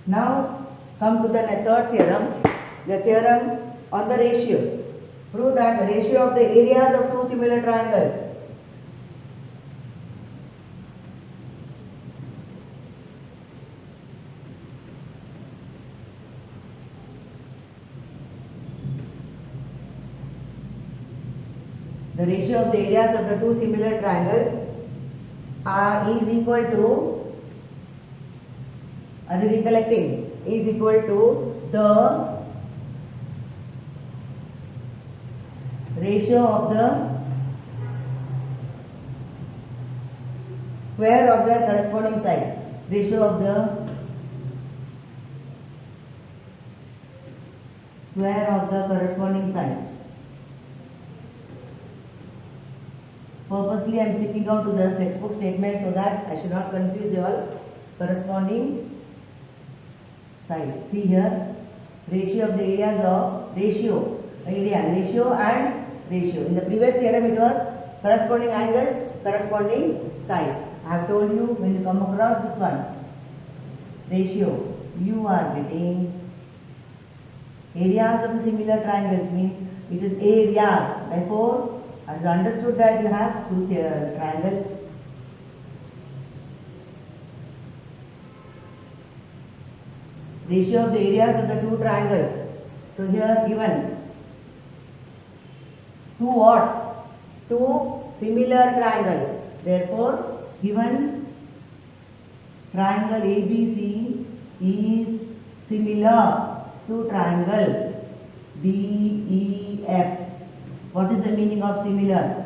Now come to the third theorem, the theorem on the ratios. Prove that the ratio of the areas of two similar triangles is equal to, are you recollecting, is equal to the ratio of the square of the corresponding sides. Ratio of the square of the corresponding sides. Purposely I am sticking out to the textbook statement so that I should not confuse your corresponding sides. See here, ratio of the areas of ratio and ratio. In the previous theorem it was corresponding angles, corresponding sides. I have told you when you come across this one, ratio, you are getting areas of similar triangles, means it is areas. Therefore, as understood that you have two triangles. Ratio of the areas of the two triangles. So here given two what? Two similar triangles. Therefore, given triangle ABC is similar to triangle DEF. What is the meaning of similar?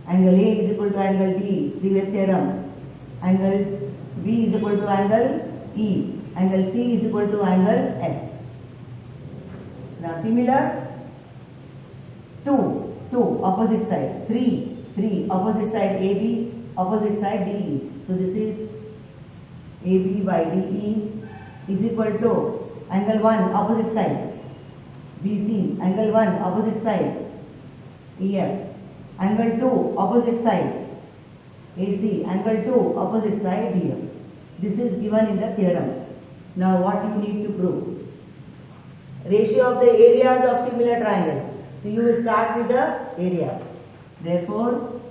Angle A is equal to angle D, previous theorem. Angle B is equal to angle E. Angle C is equal to angle F. Now similar, 2 opposite side, 3 opposite side AB, opposite side DE. So this is AB by DE is equal to angle 1 opposite side BC, angle 1 opposite side EF, angle 2 opposite side AC, angle 2 opposite side DF. This is given in the theorem. Now what you need to prove? Ratio of the areas of similar triangles. So you will start with the areas. Therefore,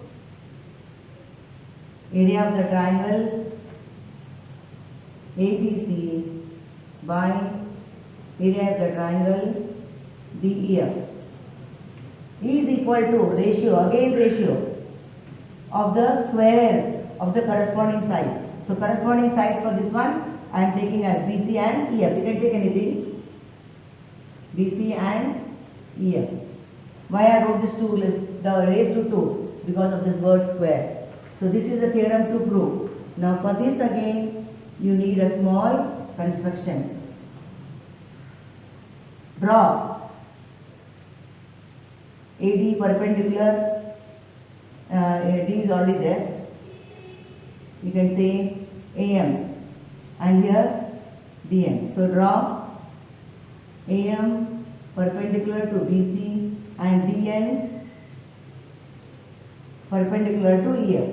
area of the triangle ABC by area of the triangle DEF is equal to ratio, again ratio of the squares of the corresponding sides. So corresponding sides for this one I am taking as BC and EF. You can take anything, BC and EF. Why I wrote this 2 list, the raised to 2? Because of this word square. So this is the theorem to prove. Now for this again you need a small construction. Draw AD perpendicular, D is already there. You can say AM and here DM. So draw AM perpendicular to BC and DN perpendicular to EF.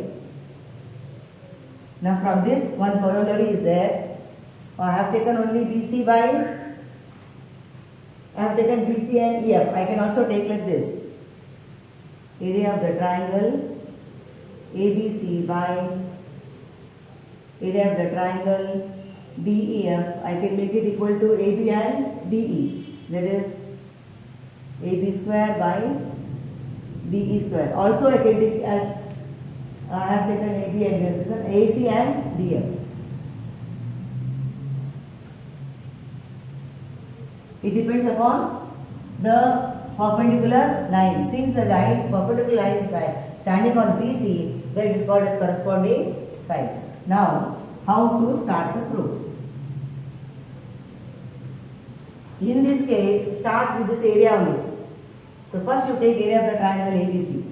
Now from this one corollary is there. I have taken only BC by, I have taken BC and EF. I can also take like this. Area of the triangle ABC by area of the triangle DEF. I can make it equal to AB and DE. That is AB square by DE square. Also I can take as I have taken AB and AC and DF. It depends upon the perpendicular line. Since the perpendicular line is standing on BC, that is called as corresponding sides. Now, how to start the proof? In this case, start with this area only. So first you take area of the triangle ABC.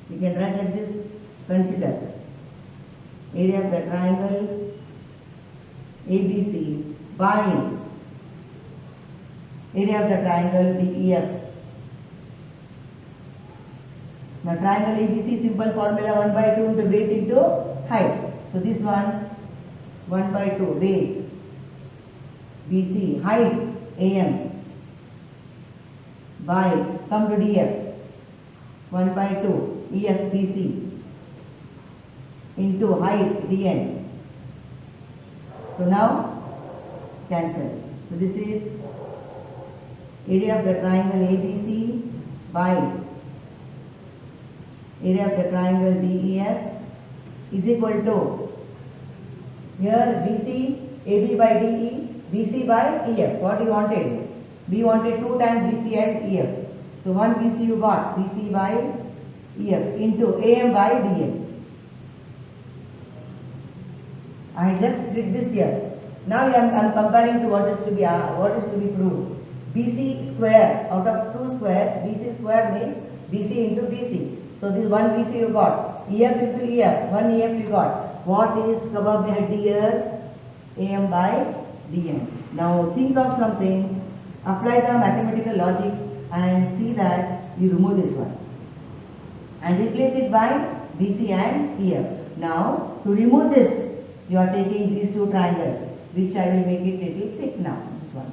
You can write like this. Consider area of the triangle ABC by area of the triangle DEF. Now triangle ABC simple formula 1 by 2 into base into height. So this one 1 by 2 base BC, height AM by, come to DF, 1 by 2 EF BC into height DN. So now cancel. So this is area of the triangle ABC by area of the triangle DEF is equal to, here BC, AB by DE, BC by EF. What you wanted? We wanted 2 times BC and EF. So 1 BC you got, BC by EF into AM by DN. I just did this here. Now I am comparing to what is to be proved. BC square, out of 2 squares, BC square means BC into BC. So this 1 BC you got, EF into EF, 1 EF you got. What is above the head here? AM by DN. Now think of something, apply the mathematical logic and see that you remove this one and replace it by BC and EF. Now to remove this, you are taking these 2 triangles, which I will make it little thick now. This one.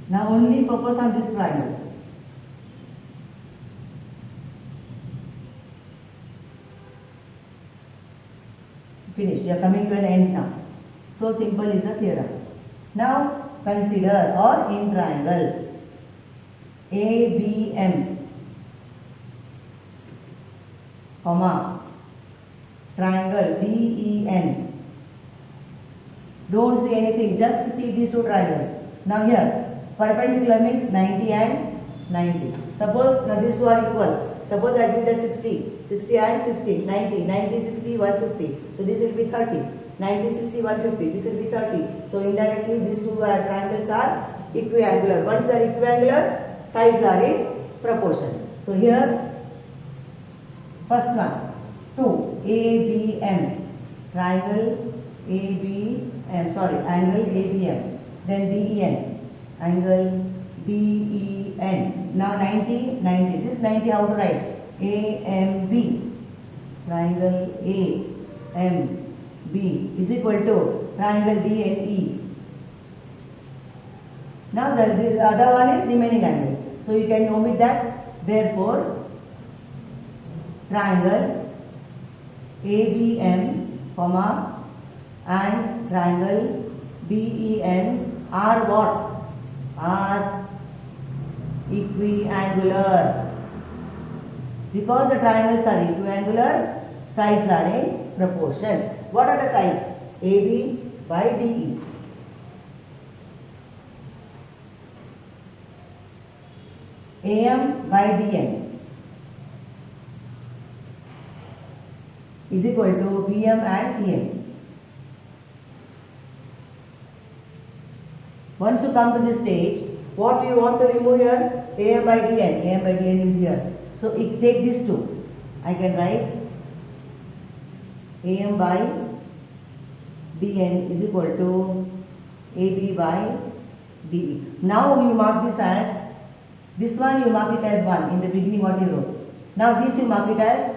Now only focus on this triangle. Finished. You are coming to an end now. So simple is the theorem. Now consider, or in triangle ABM, comma, triangle DEN. Don't see anything, just see these 2 triangles. Now here, perpendicular means 90 and 90. Suppose now these 2 are equal. Suppose I give it as 60 and 60, 90, 60, 150. So this will be 30. 90, 60, 150. This will be 30. So indirectly these 2 triangles are equiangular. Once they are equiangular, sides are in proportion. So here, first one, 2, ABM, triangle ABM, sorry, angle ABM, then DEN, angle DEN. Now 90, 90, this 90 how to write? AMB, triangle AMB is equal to triangle DNE. Now the other one is remaining angles. So you can omit that. Therefore, triangles ABM, comma, and triangle DEN are what? Are equiangular. Because the triangles are equiangular, sides are in proportion. What are the sides? AB by DE. AM by DN is equal to BM and EM. Once you come to this stage, what do you want to remove here? AM by DN. AM by DN is here. So take these 2. I can write AM by DN is equal to AB by DE. Now you mark this as, this one you mark it as 1 in the beginning what you wrote. Now this you mark it as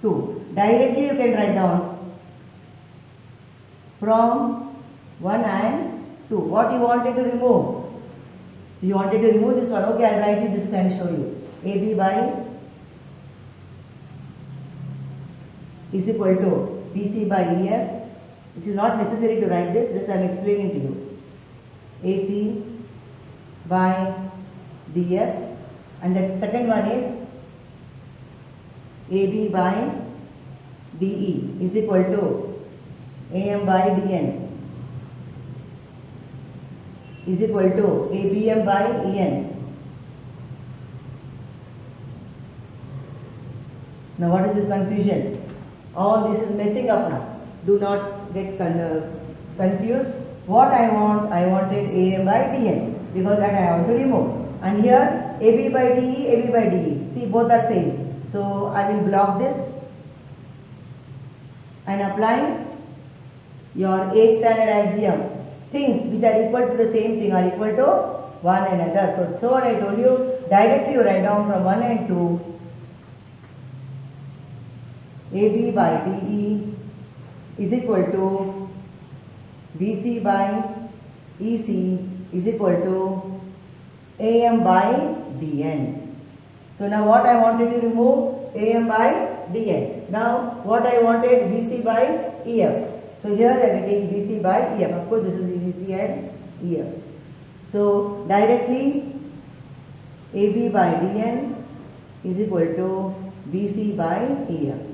2. Directly you can write down from 1 and 2. What you wanted to remove? You wanted to remove this one. Okay, I will write it this time, show you. AB by is equal to BC by EF. It is not necessary to write this, just I am explaining to you. AC by DF, and the second one is AB by DE is equal to AM by DN is equal to ABM by EN. Now what is this confusion? All this is messing up now. Do not get confused. What I wanted AM by DN, because that I want to remove. And here AB by DE, AB by DE. See, both are same. So I will block this and apply your 8th standard axiom. Things which are equal to the same thing are equal to one another. So what I told you, directly you write down from 1 and 2. AB by DE is equal to BC by EC is equal to AM by DN. So now what I wanted to remove? AM by DN. Now what I wanted? BC by EF. So here I am getting BC by EF. Of course this is BC and EF. So directly AB by DN is equal to BC by EF.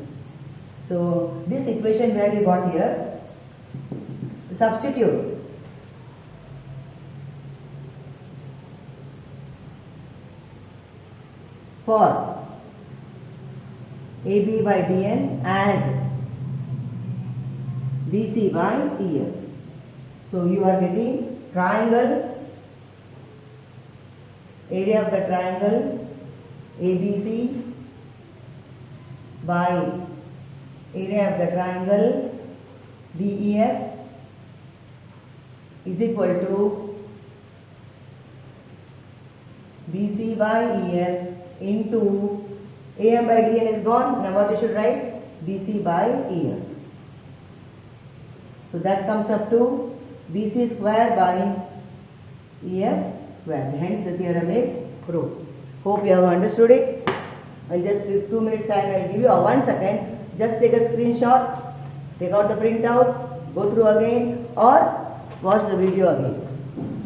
So this equation where you got here, substitute for AB by DN as BC by EF. So you are getting triangle, area of the triangle ABC by area of the triangle DEF is equal to BC by EF into AM by DN is gone. Now what you should write? BC by EF. So that comes up to BC square by EF square. Hence the theorem is proved. Hope you have understood it. I'll just give 2 minutes time. I'll give you a 1 second. Just take a screenshot, take out the printout, go through again or watch the video again.